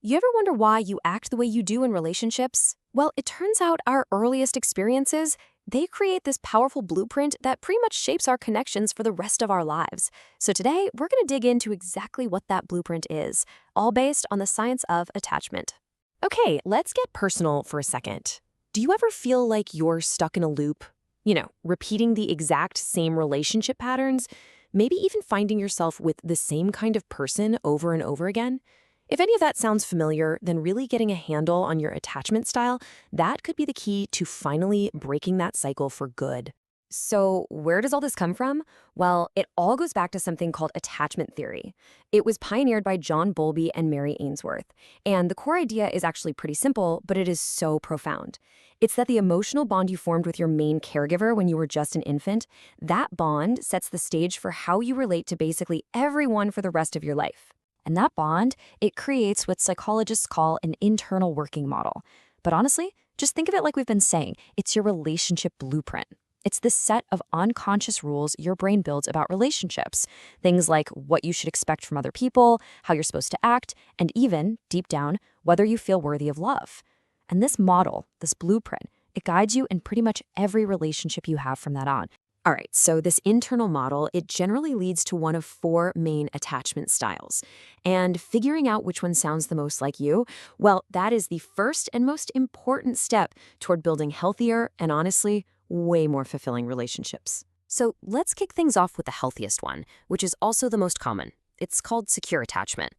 You ever wonder why you act the way you do in relationships? Well, it turns out our earliest experiences, they create this powerful blueprint that pretty much shapes our connections for the rest of our lives. So today, we're going to dig into exactly what that blueprint is, all based on the science of attachment. Okay, let's get personal for a second. Do you ever feel like you're stuck in a loop? Repeating the exact same relationship patterns, maybe even finding yourself with the same kind of person over and over again? If any of that sounds familiar, then really getting a handle on your attachment style, that could be the key to finally breaking that cycle for good. So, where does all this come from? Well, it all goes back to something called attachment theory. It was pioneered by John Bowlby and Mary Ainsworth. And the core idea is actually pretty simple, but it is so profound. It's that the emotional bond you formed with your main caregiver when you were just an infant, that bond sets the stage for how you relate to basically everyone for the rest of your life. And that bond, it creates what psychologists call an internal working model. But honestly, just think of it like we've been saying, it's your relationship blueprint. It's this set of unconscious rules your brain builds about relationships. Things like what you should expect from other people, how you're supposed to act, and even, deep down, whether you feel worthy of love. And this model, this blueprint, it guides you in pretty much every relationship you have from that on. All right, so this internal model, it generally leads to one of four main attachment styles. And figuring out which one sounds the most like you, well, that is the first and most important step toward building healthier and honestly, way more fulfilling relationships. So let's kick things off with the healthiest one, which is also the most common. It's called secure attachment.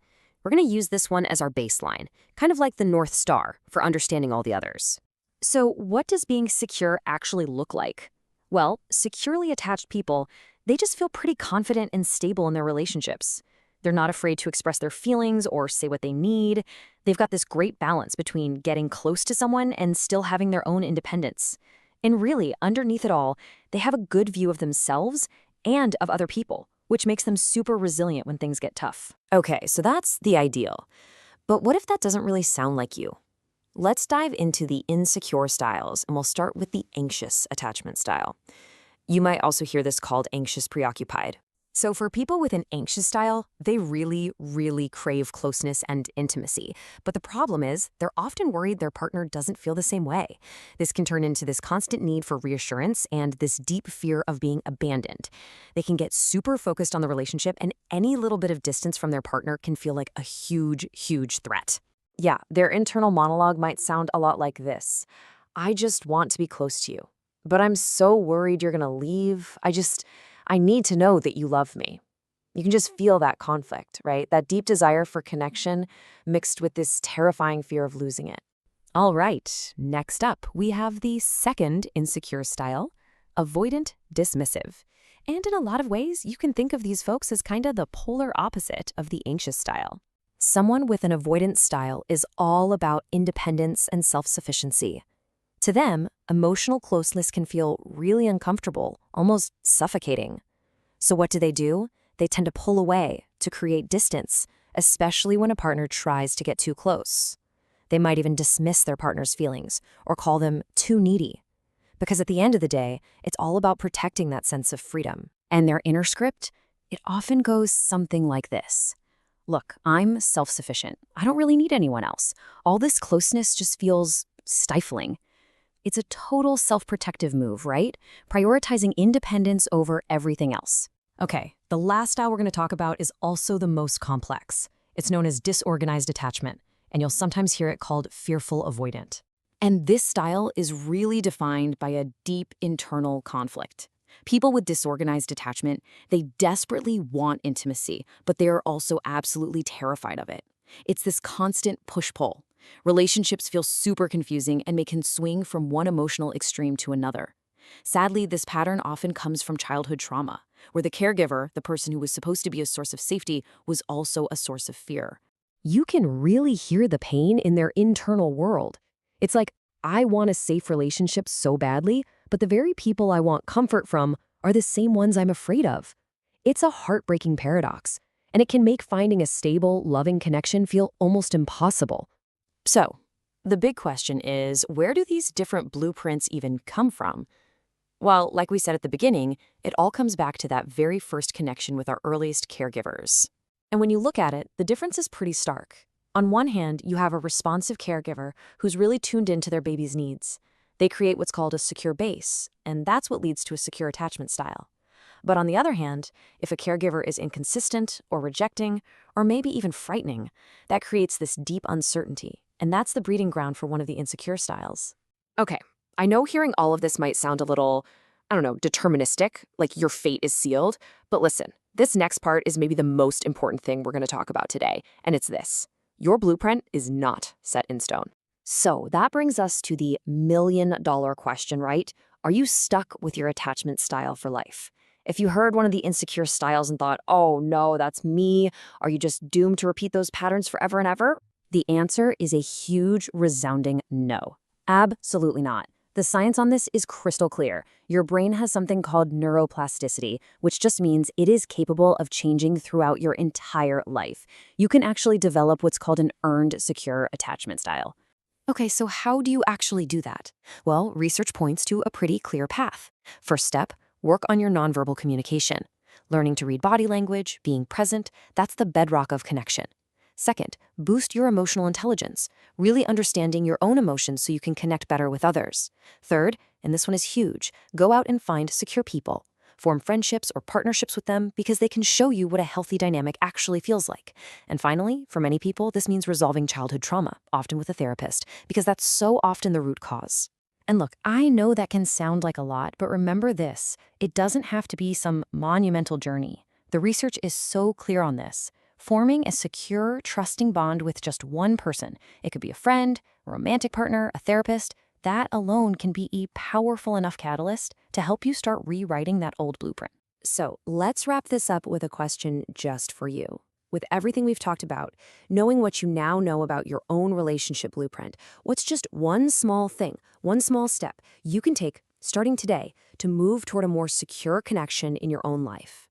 We're going to use this one as our baseline, kind of like the North Star for understanding all the others. So what does being secure actually look like? Well, securely attached people, they just feel pretty confident and stable in their relationships. They're not afraid to express their feelings or say what they need. They've got this great balance between getting close to someone and still having their own independence. And really, underneath it all, they have a good view of themselves and of other people, which makes them super resilient when things get tough. Okay, so that's the ideal. But what if that doesn't really sound like you? Let's dive into the insecure styles, and we'll start with the anxious attachment style. You might also hear this called anxious preoccupied. So for people with an anxious style, they really, really crave closeness and intimacy. But the problem is, they're often worried their partner doesn't feel the same way. This can turn into this constant need for reassurance and this deep fear of being abandoned. They can get super focused on the relationship, and any little bit of distance from their partner can feel like a huge, huge threat. Yeah, their internal monologue might sound a lot like this. I just want to be close to you, but I'm so worried you're going to leave. I need to know that you love me. You can just feel that conflict, right? That deep desire for connection mixed with this terrifying fear of losing it. All right, next up, we have the second insecure style, avoidant dismissive. And in a lot of ways, you can think of these folks as kind of the polar opposite of the anxious style. Someone with an avoidant style is all about independence and self-sufficiency. To them, emotional closeness can feel really uncomfortable, almost suffocating. So what do? They tend to pull away to create distance, especially when a partner tries to get too close. They might even dismiss their partner's feelings or call them too needy. Because at the end of the day, it's all about protecting that sense of freedom. And their inner script, it often goes something like this. Look, I'm self-sufficient. I don't really need anyone else. All this closeness just feels stifling. It's a total self-protective move, right? Prioritizing independence over everything else. Okay, the last style we're going to talk about is also the most complex. It's known as disorganized attachment, and you'll sometimes hear it called fearful avoidant. And this style is really defined by a deep internal conflict. People with disorganized attachment, they desperately want intimacy, but they are also absolutely terrified of it. It's this constant push-pull. Relationships feel super confusing and can swing from one emotional extreme to another. Sadly, this pattern often comes from childhood trauma, where the caregiver, the person who was supposed to be a source of safety, was also a source of fear. You can really hear the pain in their internal world. It's like, I want a safe relationship so badly, but the very people I want comfort from are the same ones I'm afraid of. It's a heartbreaking paradox, and it can make finding a stable, loving connection feel almost impossible. So, the big question is, where do these different blueprints even come from? Well, like we said at the beginning, it all comes back to that very first connection with our earliest caregivers. And when you look at it, the difference is pretty stark. On one hand, you have a responsive caregiver who's really tuned into their baby's needs. They create what's called a secure base, and that's what leads to a secure attachment style. But on the other hand, if a caregiver is inconsistent or rejecting, or maybe even frightening, that creates this deep uncertainty, and that's the breeding ground for one of the insecure styles. Okay, I know hearing all of this might sound a little, I don't know, deterministic, like your fate is sealed, but listen, this next part is maybe the most important thing we're going to talk about today, and it's this. Your blueprint is not set in stone. So that brings us to the million-dollar question, right? Are you stuck with your attachment style for life? If you heard one of the insecure styles and thought, oh no, that's me, are you just doomed to repeat those patterns forever and ever? The answer is a huge, resounding no. Absolutely not. The science on this is crystal clear. Your brain has something called neuroplasticity, which just means it is capable of changing throughout your entire life. You can actually develop what's called an earned secure attachment style. Okay, so how do you actually do that? Well, research points to a pretty clear path. First step, work on your nonverbal communication. Learning to read body language, being present, that's the bedrock of connection. Second, boost your emotional intelligence, really understanding your own emotions so you can connect better with others. Third, and this one is huge, go out and find secure people. Form friendships or partnerships with them because they can show you what a healthy dynamic actually feels like. And finally, for many people, this means resolving childhood trauma, often with a therapist, because that's so often the root cause. And look, I know that can sound like a lot, but remember this, it doesn't have to be some monumental journey. The research is so clear on this. Forming a secure, trusting bond with just one person, it could be a friend, a romantic partner, a therapist, that alone can be a powerful enough catalyst to help you start rewriting that old blueprint. So let's wrap this up with a question just for you. With everything we've talked about, knowing what you now know about your own relationship blueprint, what's just one small thing, one small step you can take starting today to move toward a more secure connection in your own life?